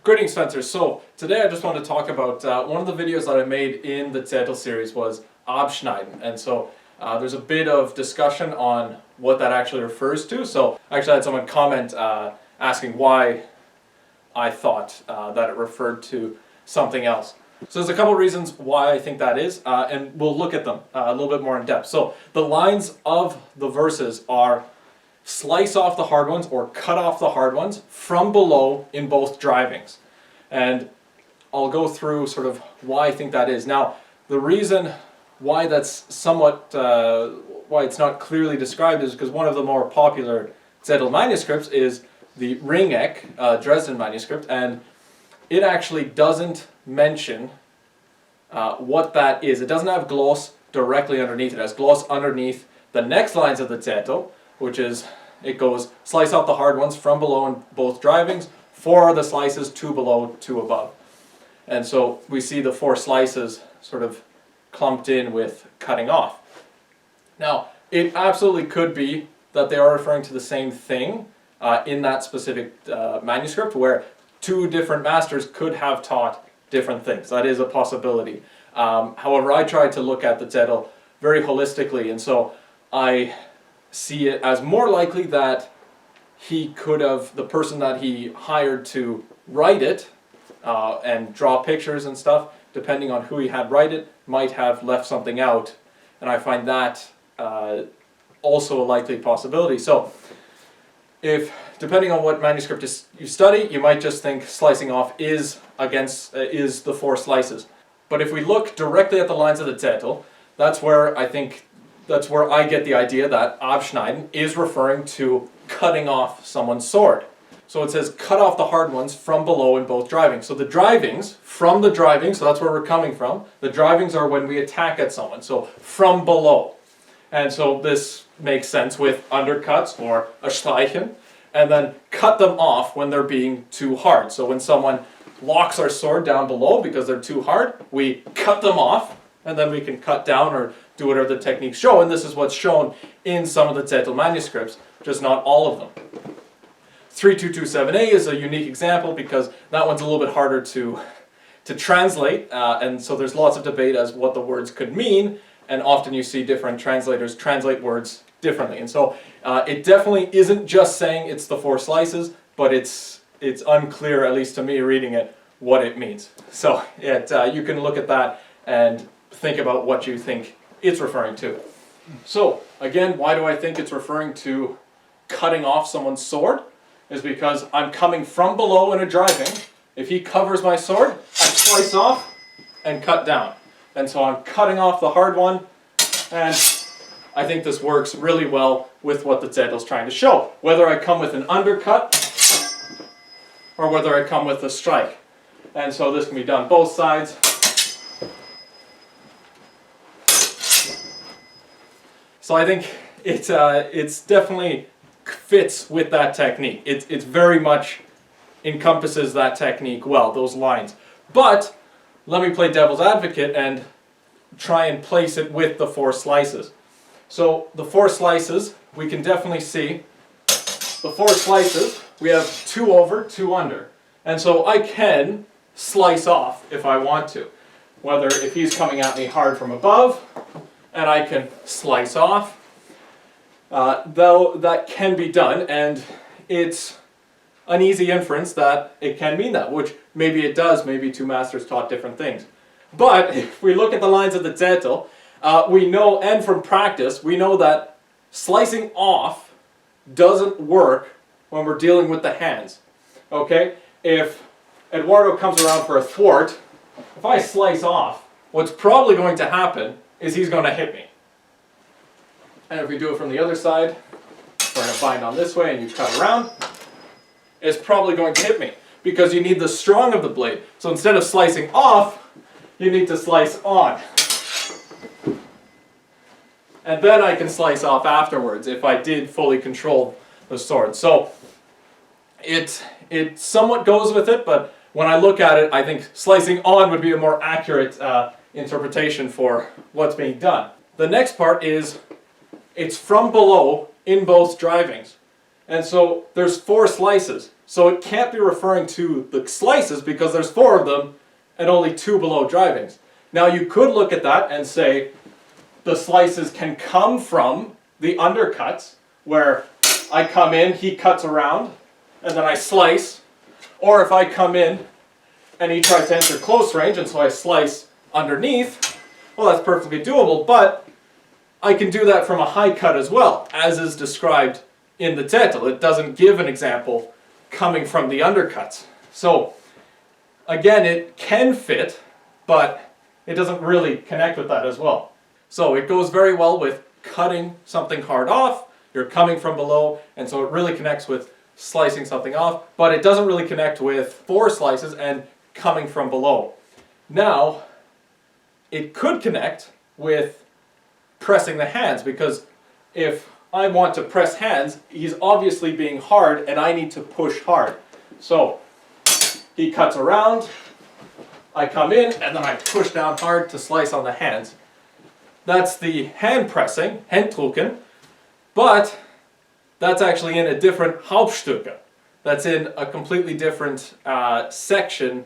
Greetings, fencers. So today I just want to talk about one of the videos that I made in the Zettel series was Abschneiden, and so there's a bit of discussion on what that actually refers to. So I actually had someone comment asking why I thought that it referred to something else. So there's a couple reasons why I think that is, and we'll look at them a little bit more in depth. So the lines of the verses are slice off the hard ones or cut off the hard ones from below in both drivings. And I'll go through sort of why I think that is. Now, the reason why that's somewhat, why it's not clearly described is because one of the more popular Zettel manuscripts is the Ringeck, Dresden manuscript, and it actually doesn't mention what that is. It doesn't have gloss directly underneath. It has gloss underneath the next lines of the Zettel, which is, it goes, slice off the hard ones from below in both drivings, 4 are the slices, 2 below, 2 above. And so we see the 4 slices sort of clumped in with cutting off. Now, it absolutely could be that they are referring to the same thing in that specific manuscript, where 2 different masters could have taught different things. That is a possibility. However, I tried to look at the Zettel very holistically, and so I see it as more likely that he could have, the person that he hired to write it and draw pictures and stuff, depending on who he had write it, might have left something out, and I find that also a likely possibility. So if, depending on what manuscript you study, you might just think slicing off is the 4 slices. But if we look directly at the lines of the Zettel, that's where I get the idea that Abschneiden is referring to cutting off someone's sword. So it says cut off the hard ones from below in both drivings. So the drivings, from the drivings, so that's where we're coming from. The drivings are when we attack at someone, so from below. And so this makes sense with undercuts or Abschneiden, and then cut them off when they're being too hard. So when someone locks our sword down below because they're too hard, we cut them off, and then we can cut down or do whatever the techniques show, and this is what's shown in some of the Zettel manuscripts, just not all of them. 3227a is a unique example because that one's a little bit harder to translate, and so there's lots of debate as what the words could mean, and often you see different translators translate words differently. And so it definitely isn't just saying it's the 4 slices, but it's unclear, at least to me reading it, what it means. So you can look at that and think about what you think it's referring to. So again, why do I think it's referring to cutting off someone's sword? Is because I'm coming from below in a driving. If he covers my sword, I slice off and cut down. And so I'm cutting off the hard one, and I think this works really well with what the Zettel's trying to show. Whether I come with an undercut or whether I come with a strike. And so this can be done both sides. So I think it's definitely fits with that technique. It's very much encompasses that technique well, those lines. But let me play devil's advocate and try and place it with the 4 slices. So the 4 slices, we can definitely see the 4 slices, we have 2 over, 2 under. And so I can slice off if I want to. Whether if he's coming at me hard from above, and I can slice off, though that can be done, and it's an easy inference that it can mean that, which maybe it does, maybe 2 masters taught different things. But if we look at the lines of the Zettel, we know, and from practice, we know that slicing off doesn't work when we're dealing with the hands. Okay? If Eduardo comes around for a thwart, if I slice off, what's probably going to happen is he's going to hit me. And if we do it from the other side, we're going to bind on this way and you cut around, it's probably going to hit me because you need the strong of the blade. So instead of slicing off, you need to slice on. And then I can slice off afterwards if I did fully control the sword. So it somewhat goes with it, but when I look at it, I think slicing on would be a more accurate interpretation for what's being done. The next part is it's from below in both drivings. And so there's 4 slices. So it can't be referring to the slices because there's 4 of them and only 2 below drivings. Now you could look at that and say the slices can come from the undercuts, where I come in, he cuts around, and then I slice. Or if I come in and he tries to enter close range, and so I slice underneath, well, that's perfectly doable, but I can do that from a high cut as well, as is described in the Zettel. It doesn't give an example coming from the undercuts. So, again, it can fit, but it doesn't really connect with that as well. So it goes very well with cutting something hard off, you're coming from below, and so it really connects with slicing something off, but it doesn't really connect with 4 slices and coming from below. Now, it could connect with pressing the hands, because if I want to press hands, he's obviously being hard and I need to push hard. So he cuts around, I come in, and then I push down hard to slice on the hands. That's the hand pressing, Handdrücken, but that's actually in a different Hauptstücke. That's in a completely different section.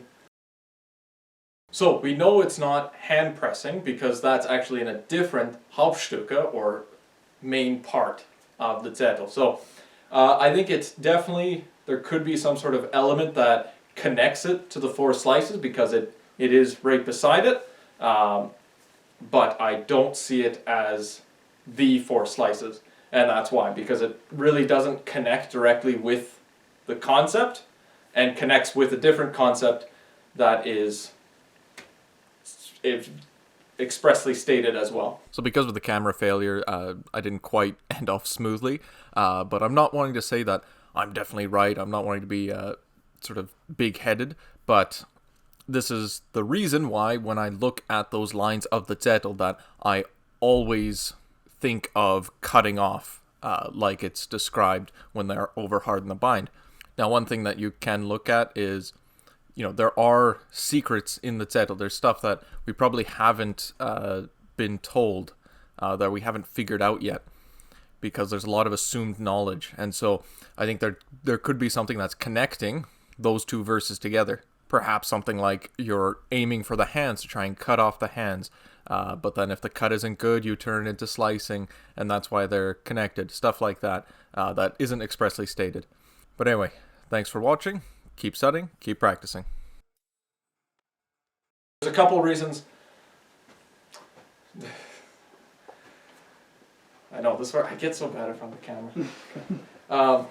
So we know it's not hand pressing because that's actually in a different Hauptstücke, or main part of the Zettel. So I think it's definitely, there could be some sort of element that connects it to the 4 slices because it is right beside it. But I don't see it as the 4 slices, and that's why, because it really doesn't connect directly with the concept and connects with a different concept that is expressly stated as well. So because of the camera failure, I didn't quite end off smoothly, but I'm not wanting to say that I'm definitely right. I'm not wanting to be sort of big-headed, but this is the reason why when I look at those lines of the Zettel that I always think of cutting off like it's described when they're over hard in the bind. Now, one thing that you can look at is, you know, there are secrets in the Zettel. There's stuff that we probably haven't been told, that we haven't figured out yet, because there's a lot of assumed knowledge. And so I think there could be something that's connecting those 2 verses together. Perhaps something like you're aiming for the hands to try and cut off the hands, but then if the cut isn't good, you turn it into slicing, and that's why they're connected. Stuff like that, that isn't expressly stated. But anyway, thanks for watching. Keep studying, keep practicing. There's a couple reasons. I know, this is where I get so bad in front of the camera.